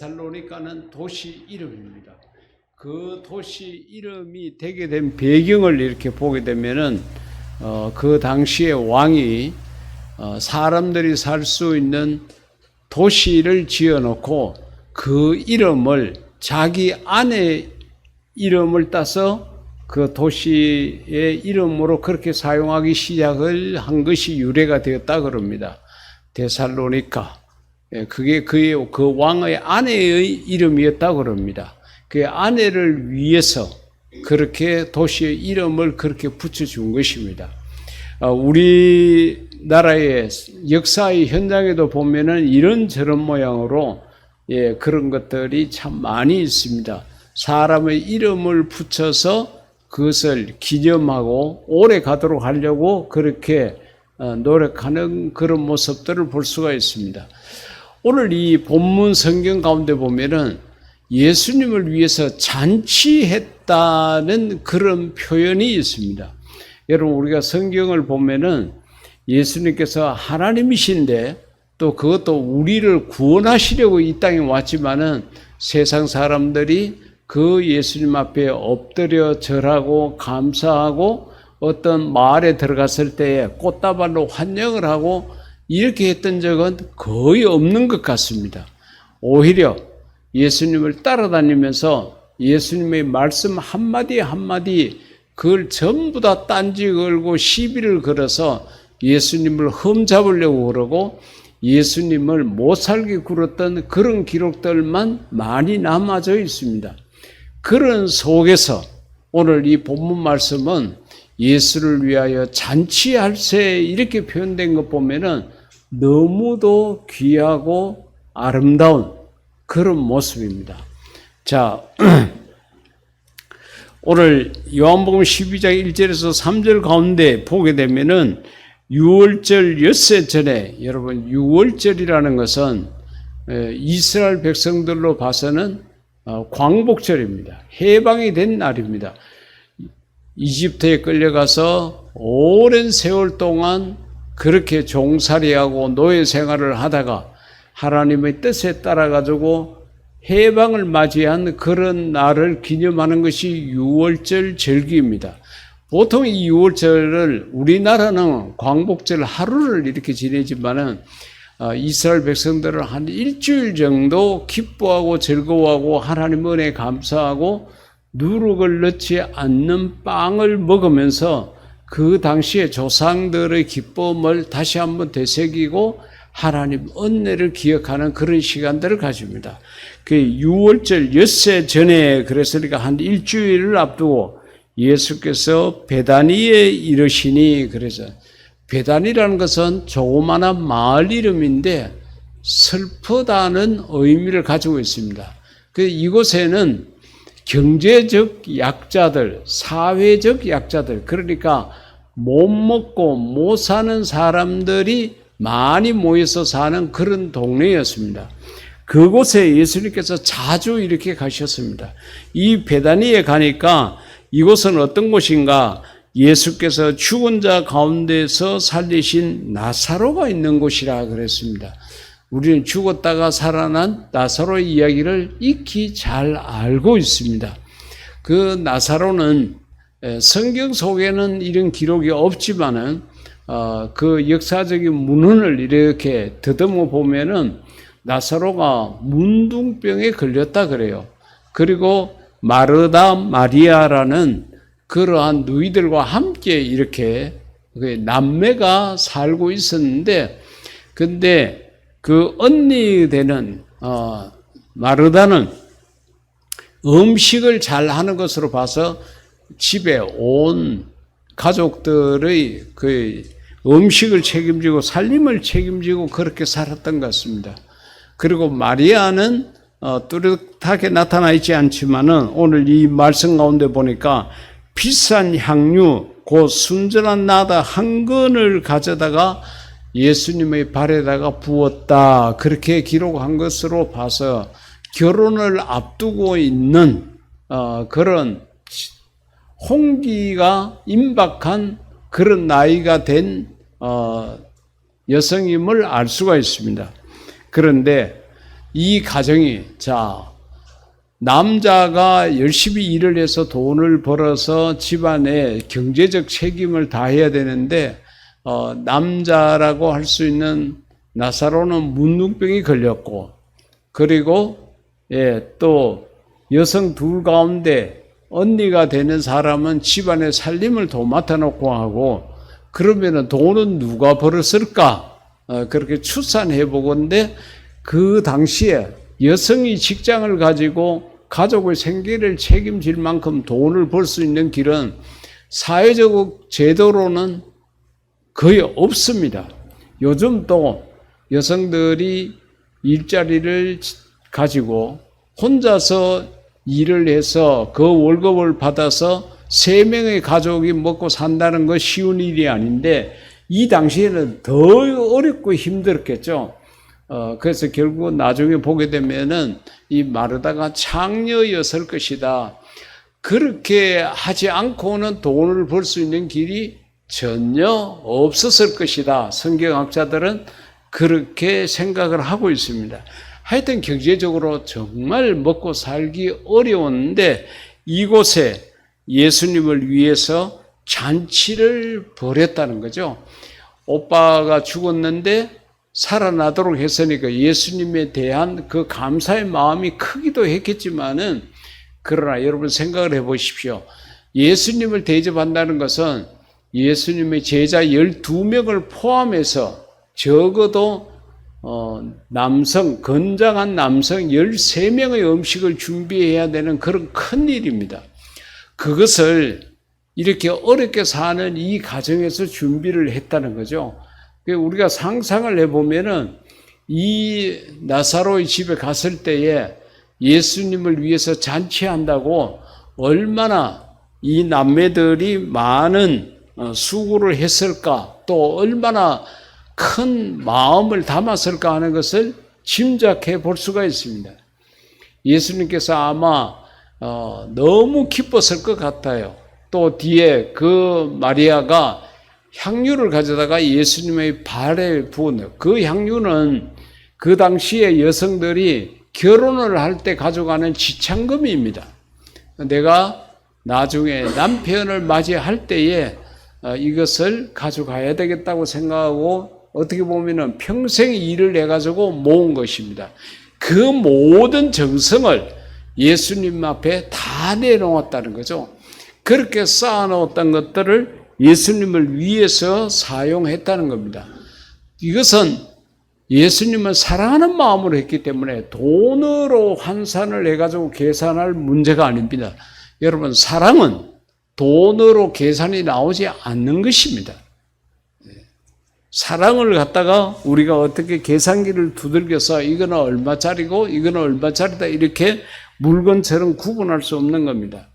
데살로니가는 도시 이름입니다. 그 도시 이름이 되게 된 배경을 이렇게 보게 되면은 그 당시에 왕이 사람들이 살 수 있는 도시를 지어놓고 그 이름을 자기 아내 이름을 따서 그 도시의 이름으로 그렇게 사용하기 시작을 한 것이 유래가 되었다 그럽니다. 데살로니가. 그게 그 왕의 아내의 이름이었다 그럽니다. 그 아내를 위해서 그렇게 도시의 이름을 그렇게 붙여준 것입니다. 우리나라의 역사의 현장에도 보면은 이런저런 모양으로 그런 것들이 참 많이 있습니다. 사람의 이름을 붙여서 그것을 기념하고 오래 가도록 하려고 그렇게 노력하는 그런 모습들을 볼 수가 있습니다. 오늘 이 본문 성경 가운데 보면은 예수님을 위해서 잔치했다는 그런 표현이 있습니다. 여러분, 우리가 성경을 보면은 예수님께서 하나님이신데 또 그것도 우리를 구원하시려고 이 땅에 왔지만은 세상 사람들이 그 예수님 앞에 엎드려 절하고 감사하고 어떤 마을에 들어갔을 때에 꽃다발로 환영을 하고 이렇게 했던 적은 거의 없는 것 같습니다. 오히려 예수님을 따라다니면서 예수님의 말씀 한마디 한마디 그걸 전부 다 딴지 걸고 시비를 걸어서 예수님을 흠잡으려고 그러고 예수님을 못살게 굴었던 그런 기록들만 많이 남아져 있습니다. 그런 속에서 오늘 이 본문 말씀은 예수를 위하여 잔치할세 이렇게 표현된 것 보면은 너무도 귀하고 아름다운 그런 모습입니다. 자, 오늘 요한복음 12장 1절에서 3절 가운데 보게 되면은 6월절 엿새 전에, 여러분 6월절이라는 것은 이스라엘 백성들로 봐서는 광복절입니다. 해방이 된 날입니다. 이집트에 끌려가서 오랜 세월 동안 그렇게 종살이하고 노예 생활을 하다가 하나님의 뜻에 따라 가지고 해방을 맞이한 그런 날을 기념하는 것이 6월절 절기입니다. 보통 이 6월절을 우리나라는 광복절 하루를 이렇게 지내지만은 이스라엘 백성들은 한 일주일 정도 기뻐하고 즐거워하고 하나님 은혜에 감사하고 누룩을 넣지 않는 빵을 먹으면서 그 당시에 조상들의 기쁨을 다시 한번 되새기고 하나님 은혜를 기억하는 그런 시간들을 가집니다. 그 6월절 엿새 전에 그랬으니까 한 일주일을 앞두고 예수께서 베다니에 이르시니, 그래서 베다니라는 것은 조그마한 마을 이름인데 슬프다는 의미를 가지고 있습니다. 그 이곳에는 경제적 약자들, 사회적 약자들, 그러니까 못 먹고 못 사는 사람들이 많이 모여서 사는 그런 동네였습니다. 그곳에 예수님께서 자주 이렇게 가셨습니다. 이 베다니에 가니까 이곳은 어떤 곳인가? 예수께서 죽은 자 가운데서 살리신 나사로가 있는 곳이라 그랬습니다. 우리는 죽었다가 살아난 나사로의 이야기를 익히 잘 알고 있습니다. 그 나사로는 성경 속에는 이런 기록이 없지만은 그 역사적인 문헌을 이렇게 더듬어 보면은 나사로가 문둥병에 걸렸다 그래요. 그리고 마르다 마리아라는 그러한 누이들과 함께 이렇게 남매가 살고 있었는데, 근데 그 언니 되는 마르다는 음식을 잘 하는 것으로 봐서 집에 온 가족들의 그 음식을 책임지고 살림을 책임지고 그렇게 살았던 것 같습니다. 그리고 마리아는 뚜렷하게 나타나 있지 않지만은 오늘 이 말씀 가운데 보니까 비싼 향유 곧 순전한 나다 한 근을 가져다가 예수님의 발에다가 부었다, 그렇게 기록한 것으로 봐서 결혼을 앞두고 있는 그런 홍기가 임박한 그런 나이가 된 여성임을 알 수가 있습니다. 그런데 이 가정이, 남자가 열심히 일을 해서 돈을 벌어서 집안의 경제적 책임을 다해야 되는데, 남자라고 할 수 있는 나사로는 문둥병이 걸렸고, 그리고, 또 여성 둘 가운데 언니가 되는 사람은 집안의 살림을 도맡아 놓고 하고, 그러면은 돈은 누가 벌었을까? 그렇게 추산해 보건데, 그 당시에 여성이 직장을 가지고 가족의 생계를 책임질 만큼 돈을 벌 수 있는 길은 사회적 제도로는 거의 없습니다. 요즘 또 여성들이 일자리를 가지고 혼자서 일을 해서 그 월급을 받아서 3명의 가족이 먹고 산다는 건 쉬운 일이 아닌데, 이 당시에는 더 어렵고 힘들었겠죠. 그래서 결국 나중에 보게 되면은 이 마르다가 창녀였을 것이다. 그렇게 하지 않고는 돈을 벌 수 있는 길이 전혀 없었을 것이다. 성경학자들은 그렇게 생각을 하고 있습니다. 하여튼 경제적으로 정말 먹고 살기 어려웠는데, 이곳에 예수님을 위해서 잔치를 벌였다는 거죠. 오빠가 죽었는데 살아나도록 했으니까 예수님에 대한 그 감사의 마음이 크기도 했겠지만은, 그러나 여러분 생각을 해 보십시오. 예수님을 대접한다는 것은 예수님의 제자 12명을 포함해서 적어도 건장한 남성 13명의 음식을 준비해야 되는 그런 큰 일입니다. 그것을 이렇게 어렵게 사는 이 가정에서 준비를 했다는 거죠. 우리가 상상을 해보면은 이 나사로의 집에 갔을 때에 예수님을 위해서 잔치한다고 얼마나 이 남매들이 많은 수고를 했을까, 또 얼마나 큰 마음을 담았을까 하는 것을 짐작해 볼 수가 있습니다. 예수님께서 아마 너무 기뻤을 것 같아요. 또 뒤에 그 마리아가 향유를 가져다가 예수님의 발에 부었네요. 그 향유는 그 당시에 여성들이 결혼을 할 때 가져가는 지참금입니다. 내가 나중에 남편을 맞이할 때에 이것을 가져가야 되겠다고 생각하고, 어떻게 보면은 평생 일을 해가지고 모은 것입니다. 그 모든 정성을 예수님 앞에 다 내놓았다는 거죠. 그렇게 쌓아놓았던 것들을 예수님을 위해서 사용했다는 겁니다. 이것은 예수님을 사랑하는 마음으로 했기 때문에 돈으로 환산을 해가지고 계산할 문제가 아닙니다. 여러분, 사랑은 돈으로 계산이 나오지 않는 것입니다. 사랑을 갖다가 우리가 어떻게 계산기를 두들겨서 이거는 얼마짜리고 이거는 얼마짜리다 이렇게 물건처럼 구분할 수 없는 겁니다.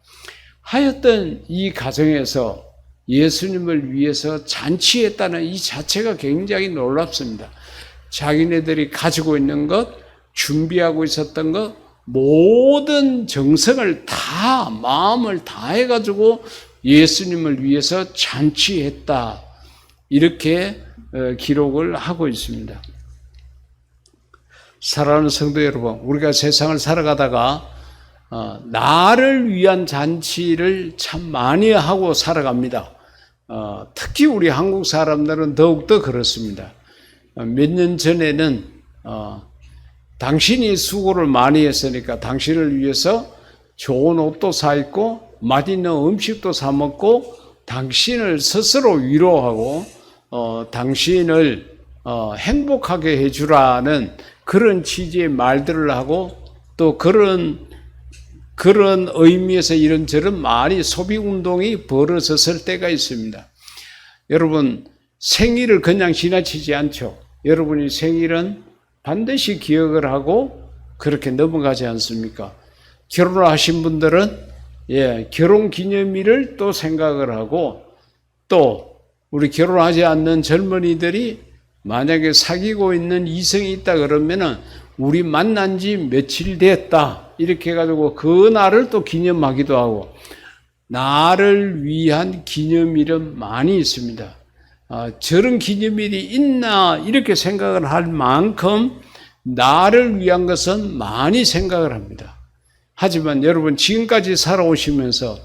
하여튼 이 가정에서 예수님을 위해서 잔치했다는 이 자체가 굉장히 놀랍습니다. 자기네들이 가지고 있는 것, 준비하고 있었던 것, 모든 정성을 다, 마음을 다 해가지고 예수님을 위해서 잔치했다. 이렇게 기록을 하고 있습니다. 사랑하는 성도 여러분, 우리가 세상을 살아가다가 나를 위한 잔치를 참 많이 하고 살아갑니다. 특히 우리 한국 사람들은 더욱더 그렇습니다. 몇 년 전에는 당신이 수고를 많이 했으니까 당신을 위해서 좋은 옷도 사 입고 맛있는 음식도 사 먹고 당신을 스스로 위로하고 당신을 행복하게 해주라는 그런 취지의 말들을 하고, 또 그런 의미에서 이런저런 많이 소비운동이 벌어졌을 때가 있습니다. 여러분, 생일을 그냥 지나치지 않죠. 여러분이 생일은 반드시 기억을 하고 그렇게 넘어가지 않습니까? 결혼을 하신 분들은 결혼 기념일을 또 생각을 하고, 또 우리 결혼하지 않는 젊은이들이 만약에 사귀고 있는 이성이 있다 그러면은 우리 만난 지 며칠 됐다 이렇게 해가지고 그 날을 또 기념하기도 하고, 나를 위한 기념일은 많이 있습니다. 저런 기념일이 있나 이렇게 생각을 할 만큼 나를 위한 것은 많이 생각을 합니다. 하지만 여러분 지금까지 살아오시면서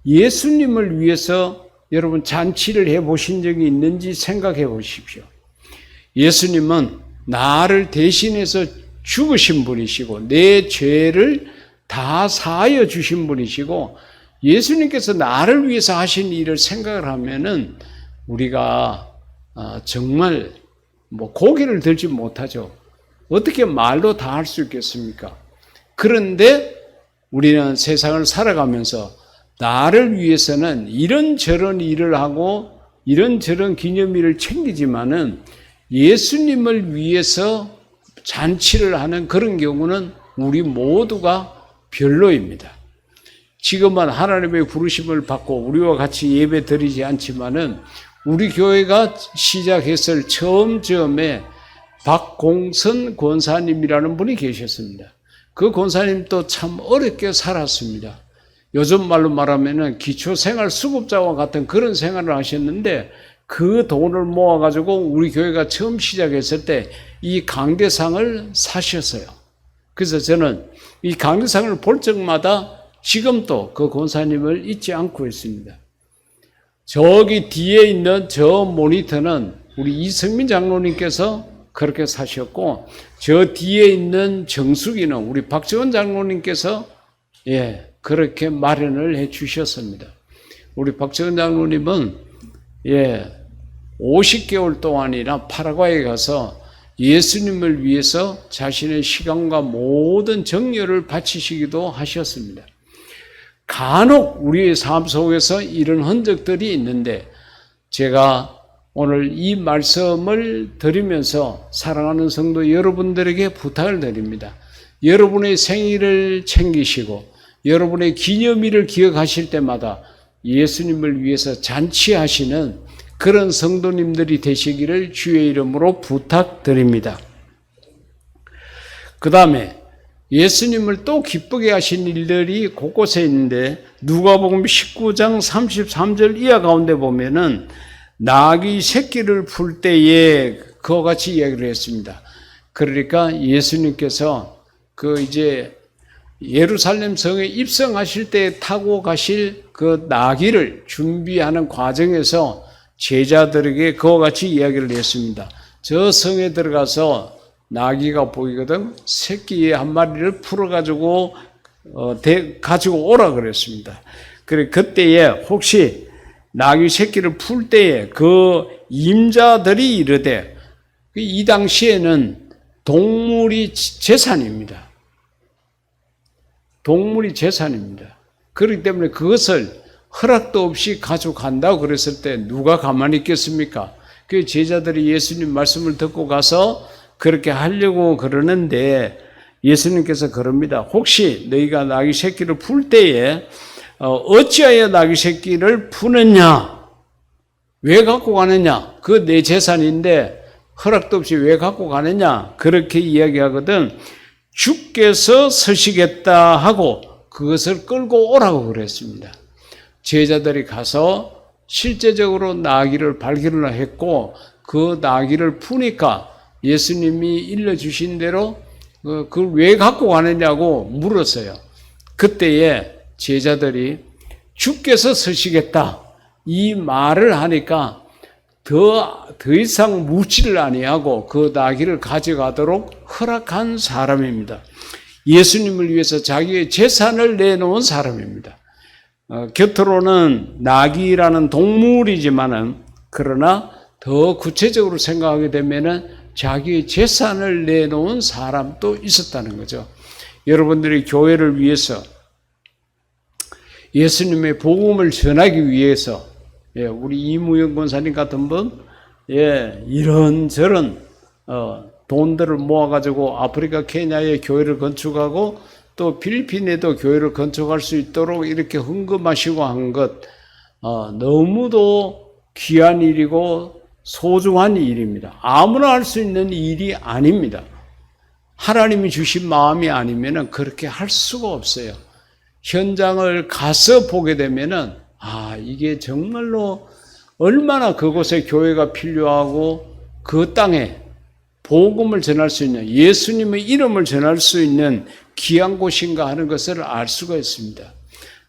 예수님을 위해서 여러분 잔치를 해보신 적이 있는지 생각해 보십시오. 예수님은 나를 대신해서 죽으신 분이시고 내 죄를 다 사하여 주신 분이시고 예수님께서 나를 위해서 하신 일을 생각을 하면은 우리가 정말 고개를 들지 못하죠. 어떻게 말로 다 할 수 있겠습니까? 그런데 우리는 세상을 살아가면서 나를 위해서는 이런저런 일을 하고 이런저런 기념일을 챙기지만은 예수님을 위해서 잔치를 하는 그런 경우는 우리 모두가 별로입니다. 지금은 하나님의 부르심을 받고 우리와 같이 예배 드리지 않지만은 우리 교회가 시작했을 처음에 박공선 권사님이라는 분이 계셨습니다. 그 권사님도 참 어렵게 살았습니다. 요즘 말로 말하면은 기초생활수급자와 같은 그런 생활을 하셨는데 그 돈을 모아가지고 우리 교회가 처음 시작했을 때 이 강대상을 사셨어요. 그래서 저는 이 강대상을 볼 적마다 지금도 그 권사님을 잊지 않고 있습니다. 저기 뒤에 있는 저 모니터는 우리 이성민 장로님께서 그렇게 사셨고 저 뒤에 있는 정수기는 우리 박지원 장로님께서 그렇게 마련을 해 주셨습니다. 우리 박지원 장로님은 50개월 동안이나 파라과이에 가서 예수님을 위해서 자신의 시간과 모든 정열을 바치시기도 하셨습니다. 간혹 우리의 삶 속에서 이런 흔적들이 있는데 제가 오늘 이 말씀을 드리면서 사랑하는 성도 여러분들에게 부탁을 드립니다. 여러분의 생일을 챙기시고 여러분의 기념일을 기억하실 때마다 예수님을 위해서 잔치하시는 그런 성도님들이 되시기를 주의 이름으로 부탁드립니다. 그 다음에 예수님을 또 기쁘게 하신 일들이 곳곳에 있는데 누가복음 19장 33절 이하 가운데 보면은 나귀 새끼를 풀 때에 그와 같이 이야기를 했습니다. 그러니까 예수님께서 이제 예루살렘 성에 입성하실 때 타고 가실 그 나귀를 준비하는 과정에서 제자들에게 그와 같이 이야기를 했습니다. 저 성에 들어가서 나귀가 보이거든 새끼 한 마리를 풀어가지고 가지고 오라 그랬습니다. 그래 그때에 혹시 나귀 새끼를 풀 때에 그 임자들이 이르되 이 당시에는 동물이 재산입니다. 동물이 재산입니다. 그렇기 때문에 그것을 허락도 없이 가져간다고 그랬을 때 누가 가만히 있겠습니까? 그 제자들이 예수님 말씀을 듣고 가서 그렇게 하려고 그러는데 예수님께서 그럽니다. 혹시 너희가 나귀 새끼를 풀 때에 어찌하여 나귀 새끼를 푸느냐? 왜 갖고 가느냐? 그 내 재산인데 허락도 없이 왜 갖고 가느냐? 그렇게 이야기하거든 주께서 서시겠다 하고 그것을 끌고 오라고 그랬습니다. 제자들이 가서 실제적으로 나귀를 발견을 했고 그 나귀를 푸니까 예수님이 일러주신 대로 그걸 왜 갖고 가느냐고 물었어요. 그때에 제자들이 주께서 서시겠다 이 말을 하니까 더 이상 묻지를 아니하고 그 나귀를 가져가도록 허락한 사람입니다. 예수님을 위해서 자기의 재산을 내놓은 사람입니다. 곁으로는 나귀라는 동물이지만은 그러나 더 구체적으로 생각하게 되면은 자기의 재산을 내놓은 사람도 있었다는 거죠. 여러분들이 교회를 위해서 예수님의 복음을 전하기 위해서 우리 이무영 권사님 같은 분 이런저런 돈들을 모아가지고 아프리카 케냐에 교회를 건축하고 또 필리핀에도 교회를 건축할 수 있도록 이렇게 헌금하시고 한 것 너무도 귀한 일이고 소중한 일입니다. 아무나 할 수 있는 일이 아닙니다. 하나님이 주신 마음이 아니면은 그렇게 할 수가 없어요. 현장을 가서 보게 되면은 이게 정말로 얼마나 그곳에 교회가 필요하고 그 땅에 복음을 전할 수 있는, 예수님의 이름을 전할 수 있는 귀한 곳인가 하는 것을 알 수가 있습니다.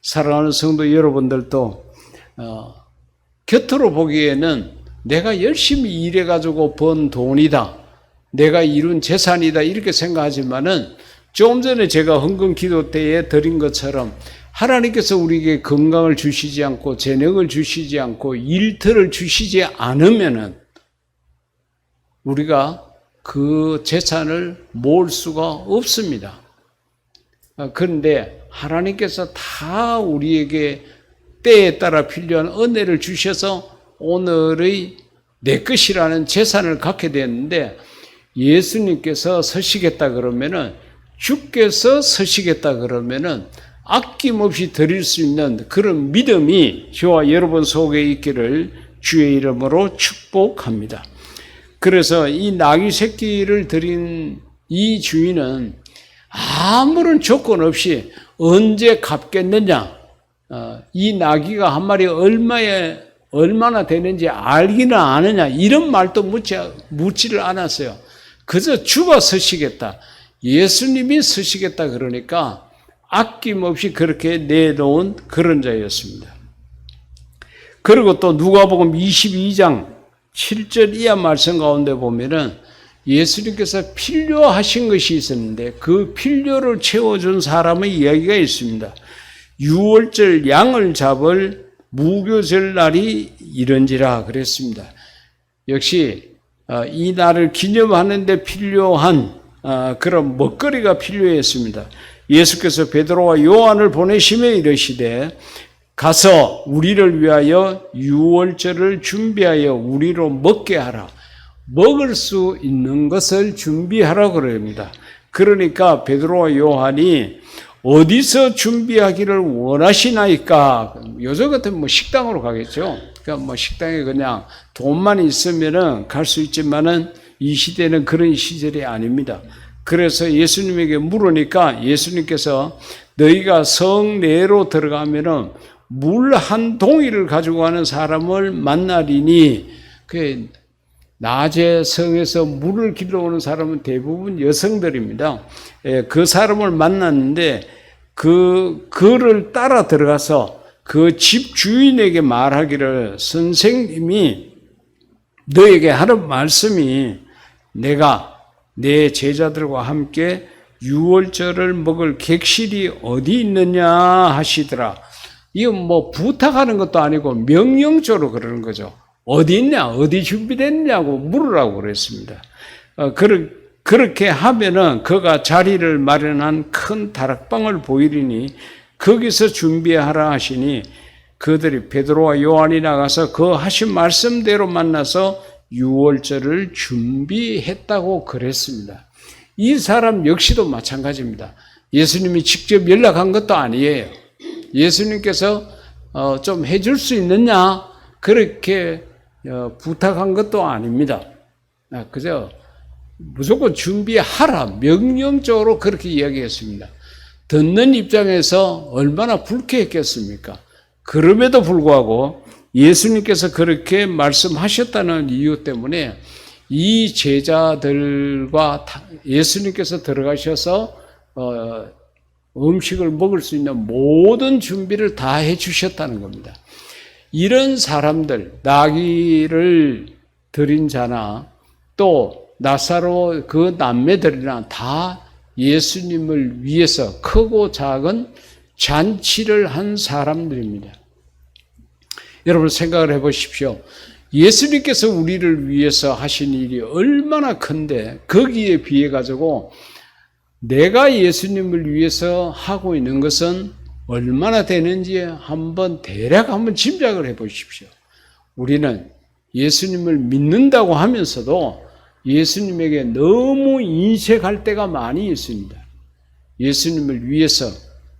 사랑하는 성도 여러분들도 곁으로 보기에는 내가 열심히 일해가지고 번 돈이다, 내가 이룬 재산이다 이렇게 생각하지만은 조금 전에 제가 헌금 기도 때에 드린 것처럼 하나님께서 우리에게 건강을 주시지 않고 재능을 주시지 않고 일터를 주시지 않으면은 우리가 그 재산을 모을 수가 없습니다. 그런데 하나님께서 다 우리에게 때에 따라 필요한 은혜를 주셔서 오늘의 내 것이라는 재산을 갖게 됐는데, 예수님께서 서시겠다 그러면은, 주께서 서시겠다 그러면은 아낌없이 드릴 수 있는 그런 믿음이 저와 여러분 속에 있기를 주의 이름으로 축복합니다. 그래서 이 나귀 새끼를 드린 이 주인은 아무런 조건 없이 언제 갚겠느냐, 이 나귀가 한 마리 얼마나 되는지 알기는 아느냐, 이런 말도 묻지를 않았어요. 그저 주가 서시겠다, 예수님이 서시겠다 그러니까 아낌없이 그렇게 내놓은 그런 자였습니다. 그리고 또 누가복음 22장 7절 이하 말씀 가운데 보면은 예수님께서 필요하신 것이 있었는데 그 필요를 채워준 사람의 이야기가 있습니다. 6월절 양을 잡을 무교절 날이 이런지라 그랬습니다. 역시 이 날을 기념하는 데 필요한 그런 먹거리가 필요했습니다. 예수께서 베드로와 요한을 보내시며 이르시되 가서 우리를 위하여 유월절을 준비하여 우리로 먹게 하라. 먹을 수 있는 것을 준비하라 그럽니다. 그러니까 베드로와 요한이 어디서 준비하기를 원하시나이까? 요즘 같으면 식당으로 가겠죠. 그러니까 식당에 그냥 돈만 있으면은 갈 수 있지만은 이 시대는 그런 시절이 아닙니다. 그래서 예수님에게 물으니까 예수님께서 너희가 성 내로 들어가면은 물 한 동이를 가지고 가는 사람을 만나리니, 그 낮에 성에서 물을 길러오는 사람은 대부분 여성들입니다. 그 사람을 만났는데 그를 따라 들어가서 그 집 주인에게 말하기를 선생님이 너에게 하는 말씀이 내가 내 제자들과 함께 유월절을 먹을 객실이 어디 있느냐 하시더라. 이건 부탁하는 것도 아니고 명령적으로 그러는 거죠. 어디 있냐, 어디 준비됐냐고 물으라고 그랬습니다. 그렇게 하면은 그가 자리를 마련한 큰 다락방을 보이리니 거기서 준비하라 하시니 그들이 베드로와 요한이 나가서 그 하신 말씀대로 만나서 유월절을 준비했다고 그랬습니다. 이 사람 역시도 마찬가지입니다. 예수님이 직접 연락한 것도 아니에요. 예수님께서 좀 해줄 수 있느냐 그렇게 부탁한 것도 아닙니다. 그저 무조건 준비하라 명령적으로 그렇게 이야기했습니다. 듣는 입장에서 얼마나 불쾌했겠습니까? 그럼에도 불구하고 예수님께서 그렇게 말씀하셨다는 이유 때문에 이 제자들과 예수님께서 들어가셔서 음식을 먹을 수 있는 모든 준비를 다 해주셨다는 겁니다. 이런 사람들, 나귀를 드린 자나 또 나사로 그 남매들이나 다 예수님을 위해서 크고 작은 잔치를 한 사람들입니다. 여러분 생각을 해보십시오. 예수님께서 우리를 위해서 하신 일이 얼마나 큰데 거기에 비해 가지고 내가 예수님을 위해서 하고 있는 것은 얼마나 되는지 대략 한번 짐작을 해보십시오. 우리는 예수님을 믿는다고 하면서도 예수님에게 너무 인색할 때가 많이 있습니다. 예수님을 위해서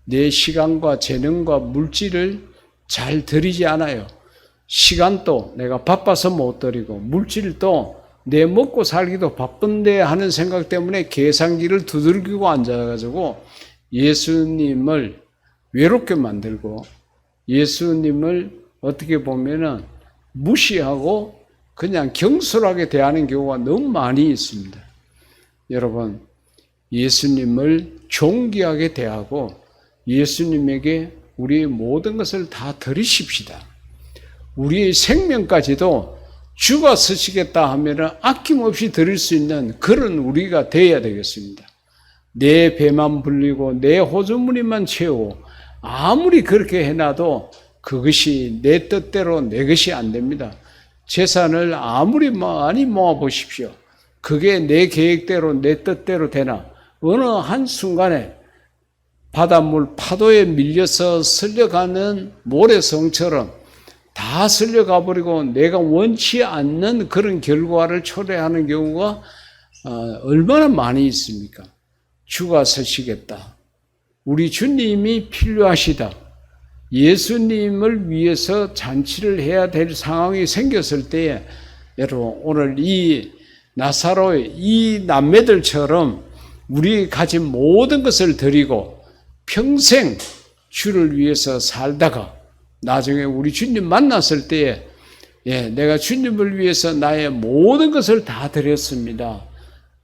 내 시간과 재능과 물질을 잘 드리지 않아요. 시간도 내가 바빠서 못 드리고 물질도 내 먹고 살기도 바쁜데 하는 생각 때문에 계산기를 두들기고 앉아가지고 예수님을 외롭게 만들고 예수님을 어떻게 보면은 무시하고 그냥 경솔하게 대하는 경우가 너무 많이 있습니다. 여러분 예수님을 존귀하게 대하고 예수님에게 우리의 모든 것을 다 드리십시다. 우리의 생명까지도 주가 쓰시겠다 하면 아낌없이 드릴 수 있는 그런 우리가 되어야 되겠습니다. 내 배만 불리고 내 호주머니만 채우고 아무리 그렇게 해놔도 그것이 내 뜻대로 내 것이 안 됩니다. 재산을 아무리 많이 모아보십시오. 그게 내 계획대로 내 뜻대로 되나? 어느 한순간에 바닷물 파도에 밀려서 쓸려가는 모래성처럼 다 쓸려가 버리고 내가 원치 않는 그런 결과를 초래하는 경우가 얼마나 많이 있습니까? 주가 서시겠다. 우리 주님이 필요하시다. 예수님을 위해서 잔치를 해야 될 상황이 생겼을 때에 여러분 오늘 이 나사로의 이 남매들처럼 우리 가진 모든 것을 드리고 평생 주를 위해서 살다가 나중에 우리 주님 만났을 때에 내가 주님을 위해서 나의 모든 것을 다 드렸습니다.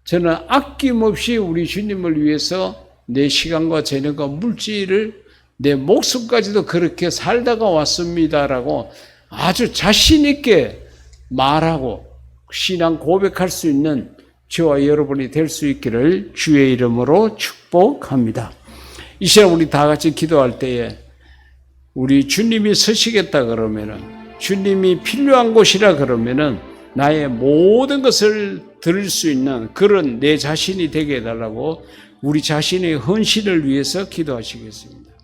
저는 아낌없이 우리 주님을 위해서 내 시간과 재능과 물질을 내 목숨까지도 그렇게 살다가 왔습니다라고 아주 자신 있게 말하고 신앙 고백할 수 있는 저와 여러분이 될 수 있기를 주의 이름으로 축복합니다. 이 시간 우리 다 같이 기도할 때에 우리 주님이 서시겠다 그러면은 주님이 필요한 곳이라 그러면은 나의 모든 것을 드릴 수 있는 그런 내 자신이 되게 해달라고 우리 자신의 헌신을 위해서 기도하시겠습니다.